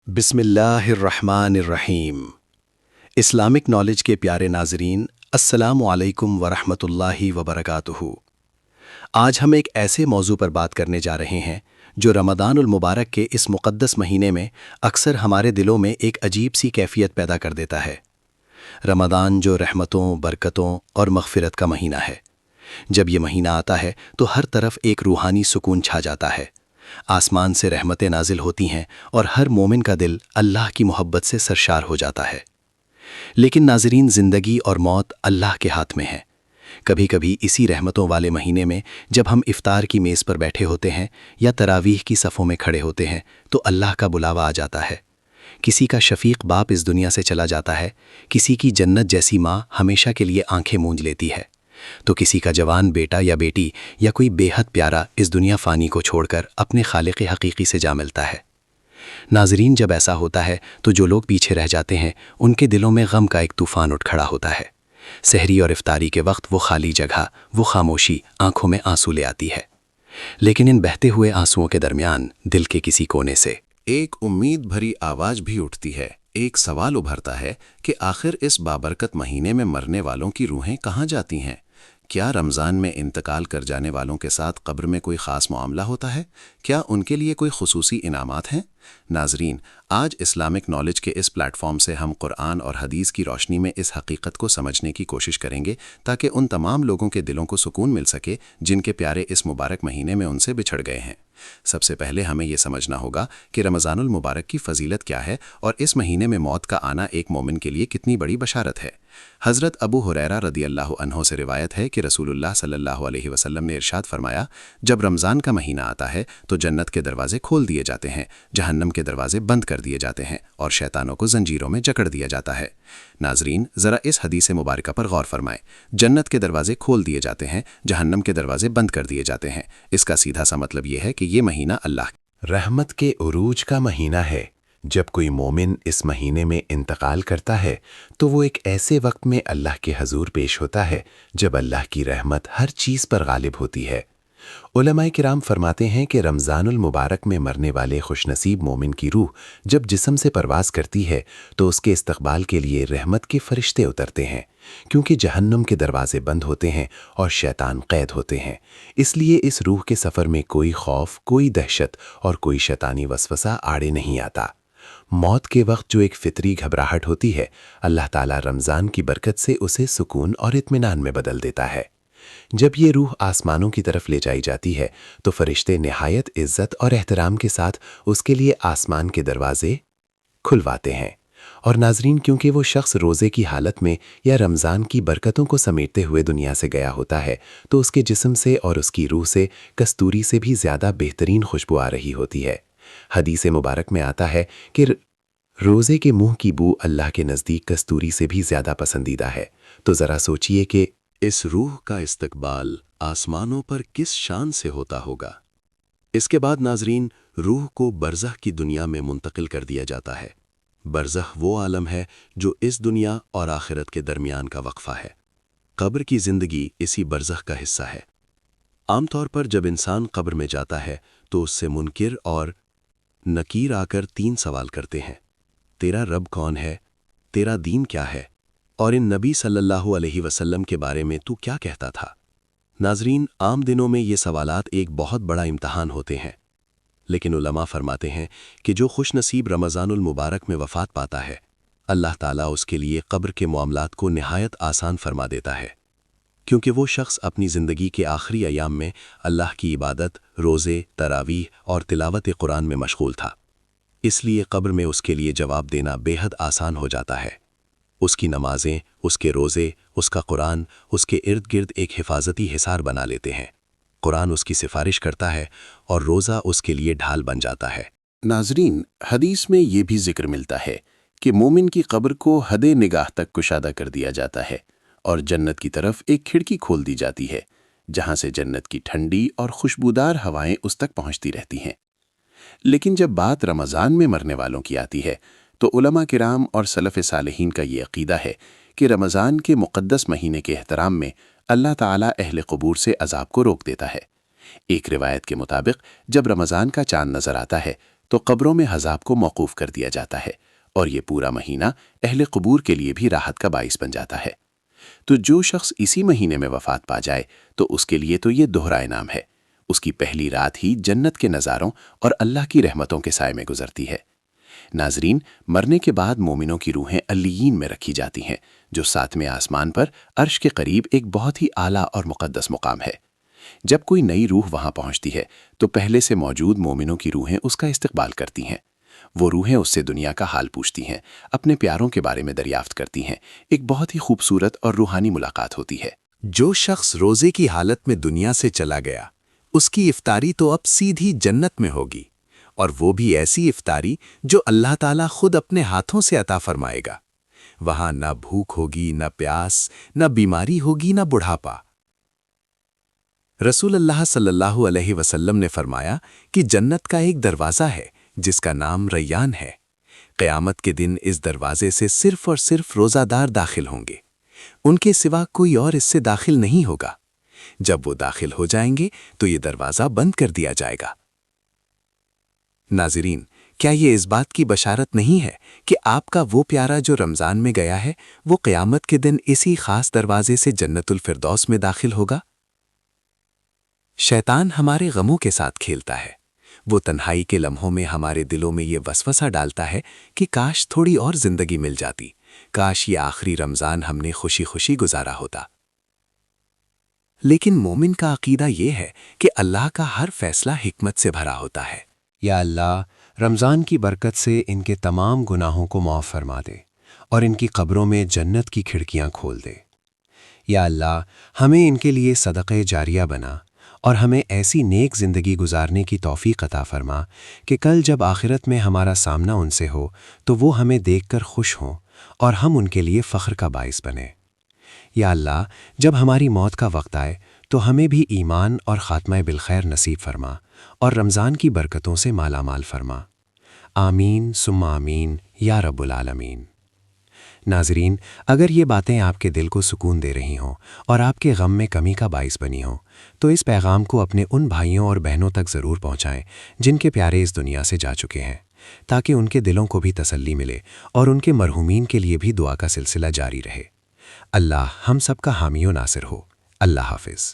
بسم اللہ الرحمن الرحیم۔ اسلامک نالج کے پیارے ناظرین، السلام علیکم ورحمۃ اللہ وبرکاتہ۔ آج ہم ایک ایسے موضوع پر بات کرنے جا رہے ہیں جو رمضان المبارک کے اس مقدس مہینے میں اکثر ہمارے دلوں میں ایک عجیب سی کیفیت پیدا کر دیتا ہے۔ رمضان جو رحمتوں، برکتوں اور مغفرت کا مہینہ ہے۔ جب یہ مہینہ آتا ہے تو ہر طرف ایک روحانی سکون چھا جاتا ہے۔ آسمان سے رحمتیں نازل ہوتی ہیں اور ہر مومن کا دل اللہ کی محبت سے سرشار ہو جاتا ہے۔ لیکن ناظرین، زندگی اور موت اللہ کے ہاتھ میں ہے۔ کبھی کبھی اسی رحمتوں والے مہینے میں جب ہم افطار کی میز پر بیٹھے ہوتے ہیں یا تراویح کی صفوں میں کھڑے ہوتے ہیں تو اللہ کا بلاوا آ جاتا ہے۔ کسی کا شفیق باپ اس دنیا سے چلا جاتا ہے، کسی کی جنت جیسی ماں ہمیشہ کے لیے آنکھیں مونجھ لیتی ہے، تو کسی کا جوان بیٹا یا بیٹی یا کوئی بے حد پیارا اس دنیا فانی کو چھوڑ کر اپنے خالق حقیقی سے جا ملتا ہے۔ ناظرین، جب ایسا ہوتا ہے تو جو لوگ پیچھے رہ جاتے ہیں ان کے دلوں میں غم کا ایک طوفان اٹھ کھڑا ہوتا ہے۔ سحری اور افطاری کے وقت وہ خالی جگہ، وہ خاموشی آنکھوں میں آنسو لے آتی ہے۔ لیکن ان بہتے ہوئے آنسوؤں کے درمیان دل کے کسی کونے سے ایک امید بھری آواز بھی اٹھتی ہے، ایک سوال ابھرتا ہے کہ آخر اس بابرکت مہینے میں مرنے والوں کی روحیں کہاں جاتی ہیں؟ کیا رمضان میں انتقال کر جانے والوں کے ساتھ قبر میں کوئی خاص معاملہ ہوتا ہے؟ کیا ان کے لیے کوئی خصوصی انعامات ہیں؟ ناظرین، آج اسلامک نالج کے اس پلیٹ فارم سے ہم قرآن اور حدیث کی روشنی میں اس حقیقت کو سمجھنے کی کوشش کریں گے تاکہ ان تمام لوگوں کے دلوں کو سکون مل سکے جن کے پیارے اس مبارک مہینے میں ان سے بچھڑ گئے ہیں۔ سب سے پہلے ہمیں یہ سمجھنا ہوگا کہ رمضان المبارک کی فضیلت کیا ہے اور اس مہینے میں موت کا آنا ایک مومن کے لیے کتنی بڑی بشارت ہے۔ حضرت ابو ہریرہ رضی اللہ عنہ سے روایت ہے کہ رسول اللہ صلی اللہ علیہ وسلم نے ارشاد فرمایا، جب رمضان کا مہینہ آتا ہے تو جنت کے دروازے کھول دیے جاتے ہیں، جہنم کے دروازے بند کر دیے جاتے ہیں اور شیطانوں کو زنجیروں میں جکڑ دیا جاتا ہے۔ ناظرین، ذرا اس حدیث مبارکہ پر غور فرمائیں۔ جنت کے دروازے کھول دیے جاتے ہیں، جہنم کے دروازے بند کر دیے جاتے ہیں۔ اس کا سیدھا سا مطلب یہ ہے کہ یہ مہینہ اللہ رحمت کے عروج کا مہینہ ہے۔ جب کوئی مومن اس مہینے میں انتقال کرتا ہے تو وہ ایک ایسے وقت میں اللہ کے حضور پیش ہوتا ہے جب اللہ کی رحمت ہر چیز پر غالب ہوتی ہے۔ علماء کرام فرماتے ہیں کہ رمضان المبارک میں مرنے والے خوش نصیب مومن کی روح جب جسم سے پرواز کرتی ہے تو اس کے استقبال کے لیے رحمت کے فرشتے اترتے ہیں، کیونکہ جہنم کے دروازے بند ہوتے ہیں اور شیطان قید ہوتے ہیں۔ اس لیے اس روح کے سفر میں کوئی خوف، کوئی دہشت اور کوئی شیطانی وسوسہ آڑے نہیں آتا۔ موت کے وقت جو ایک فطری گھبراہٹ ہوتی ہے، اللہ تعالیٰ رمضان کی برکت سے اسے سکون اور اطمینان میں بدل دیتا ہے۔ جب یہ روح آسمانوں کی طرف لے جائی جاتی ہے تو فرشتے نہایت عزت اور احترام کے ساتھ اس کے لیے آسمان کے دروازے کھلواتے ہیں۔ اور ناظرین، کیونکہ وہ شخص روزے کی حالت میں یا رمضان کی برکتوں کو سمیٹتے ہوئے دنیا سے گیا ہوتا ہے تو اس کے جسم سے اور اس کی روح سے کستوری سے بھی زیادہ بہترین خوشبو آ رہی ہوتی ہے۔ حدیث مبارک میں آتا ہے کہ روزے کے منہ کی بو اللہ کے نزدیک کستوری سے بھی زیادہ پسندیدہ ہے۔ تو ذرا سوچئے کہ اس روح کا استقبال آسمانوں پر کس شان سے ہوتا ہوگا۔ اس کے بعد ناظرین، روح کو برزخ کی دنیا میں منتقل کر دیا جاتا ہے۔ برزخ وہ عالم ہے جو اس دنیا اور آخرت کے درمیان کا وقفہ ہے۔ قبر کی زندگی اسی برزخ کا حصہ ہے۔ عام طور پر جب انسان قبر میں جاتا ہے تو اس سے منکر اور نکیر آ کر 3 سوال کرتے ہیں: تیرا رب کون ہے؟ تیرا دین کیا ہے؟ اور ان نبی صلی اللہ علیہ وسلم کے بارے میں تو کیا کہتا تھا؟ ناظرین، عام دنوں میں یہ سوالات ایک بہت بڑا امتحان ہوتے ہیں، لیکن علماء فرماتے ہیں کہ جو خوش نصیب رمضان المبارک میں وفات پاتا ہے، اللہ تعالیٰ اس کے لیے قبر کے معاملات کو نہایت آسان فرما دیتا ہے، کیونکہ وہ شخص اپنی زندگی کے آخری ایام میں اللہ کی عبادت، روزے، تراویح اور تلاوت قرآن میں مشغول تھا۔ اس لیے قبر میں اس کے لیے جواب دینا بے حد آسان ہو جاتا ہے۔ اس کی نمازیں، اس کے روزے، اس کا قرآن اس کے ارد گرد ایک حفاظتی حصار بنا لیتے ہیں۔ قرآن اس کی سفارش کرتا ہے اور روزہ اس کے لیے ڈھال بن جاتا ہے۔ ناظرین، حدیث میں یہ بھی ذکر ملتا ہے کہ مومن کی قبر کو حد نگاہ تک کشادہ کر دیا جاتا ہے اور جنت کی طرف ایک کھڑکی کھول دی جاتی ہے، جہاں سے جنت کی ٹھنڈی اور خوشبودار ہوائیں اس تک پہنچتی رہتی ہیں۔ لیکن جب بات رمضان میں مرنے والوں کی آتی ہے تو علماء کرام اور سلف صالحین کا یہ عقیدہ ہے کہ رمضان کے مقدس مہینے کے احترام میں اللہ تعالیٰ اہل قبور سے عذاب کو روک دیتا ہے۔ ایک روایت کے مطابق جب رمضان کا چاند نظر آتا ہے تو قبروں میں عذاب کو موقوف کر دیا جاتا ہے، اور یہ پورا مہینہ اہل قبور کے لیے بھی راحت کا باعث بن جاتا ہے۔ تو جو شخص اسی مہینے میں وفات پا جائے تو اس کے لیے تو یہ دوہرا انعام ہے، اس کی پہلی رات ہی جنت کے نظاروں اور اللہ کی رحمتوں کے سائے میں گزرتی ہے۔ ناظرین، مرنے کے بعد مومنوں کی روحیں علیین میں رکھی جاتی ہیں، جو 7ویں آسمان پر عرش کے قریب ایک بہت ہی اعلیٰ اور مقدس مقام ہے۔ جب کوئی نئی روح وہاں پہنچتی ہے تو پہلے سے موجود مومنوں کی روحیں اس کا استقبال کرتی ہیں۔ وہ روحیں اس سے دنیا کا حال پوچھتی ہیں، اپنے پیاروں کے بارے میں دریافت کرتی ہیں۔ ایک بہت ہی خوبصورت اور روحانی ملاقات ہوتی ہے۔ جو شخص روزے کی حالت میں دنیا سے چلا گیا، اس کی افطاری تو اب سیدھی جنت میں ہوگی، اور وہ بھی ایسی افطاری جو اللہ تعالیٰ خود اپنے ہاتھوں سے عطا فرمائے گا۔ وہاں نہ بھوک ہوگی، نہ پیاس، نہ بیماری ہوگی، نہ بڑھاپا۔ رسول اللہ صلی اللہ علیہ وسلم نے فرمایا کہ جنت کا ایک دروازہ ہے جس کا نام ریان ہے۔ قیامت کے دن اس دروازے سے صرف اور صرف روزہ دار داخل ہوں گے، ان کے سوا کوئی اور اس سے داخل نہیں ہوگا۔ جب وہ داخل ہو جائیں گے تو یہ دروازہ بند کر دیا جائے گا۔ ناظرین، کیا یہ اس بات کی بشارت نہیں ہے کہ آپ کا وہ پیارا جو رمضان میں گیا ہے وہ قیامت کے دن اسی خاص دروازے سے جنت الفردوس میں داخل ہوگا؟ شیطان ہمارے غموں کے ساتھ کھیلتا ہے۔ وہ تنہائی کے لمحوں میں ہمارے دلوں میں یہ وسوسہ ڈالتا ہے کہ کاش تھوڑی اور زندگی مل جاتی، کاش یہ آخری رمضان ہم نے خوشی خوشی گزارا ہوتا۔ لیکن مومن کا عقیدہ یہ ہے کہ اللہ کا ہر فیصلہ حکمت سے بھرا ہوتا ہے۔ یا اللہ، رمضان کی برکت سے ان کے تمام گناہوں کو معاف فرما دے اور ان کی قبروں میں جنت کی کھڑکیاں کھول دے۔ یا اللہ، ہمیں ان کے لیے صدقہ جاریہ بنا اور ہمیں ایسی نیک زندگی گزارنے کی توفیق عطا فرما کہ کل جب آخرت میں ہمارا سامنا ان سے ہو تو وہ ہمیں دیکھ کر خوش ہوں اور ہم ان کے لیے فخر کا باعث بنیں۔ یا اللہ، جب ہماری موت کا وقت آئے تو ہمیں بھی ایمان اور خاتمہ بالخیر نصیب فرما اور رمضان کی برکتوں سے مالا مال فرما۔ آمین ثم آمین یا رب العالمین۔ ناظرین، اگر یہ باتیں آپ کے دل کو سکون دے رہی ہوں اور آپ کے غم میں کمی کا باعث بنی ہوں تو اس پیغام کو اپنے ان بھائیوں اور بہنوں تک ضرور پہنچائیں جن کے پیارے اس دنیا سے جا چکے ہیں، تاکہ ان کے دلوں کو بھی تسلی ملے اور ان کے مرحومین کے لیے بھی دعا کا سلسلہ جاری رہے۔ اللہ ہم سب کا حامی و ناصر ہو۔ اللہ حافظ۔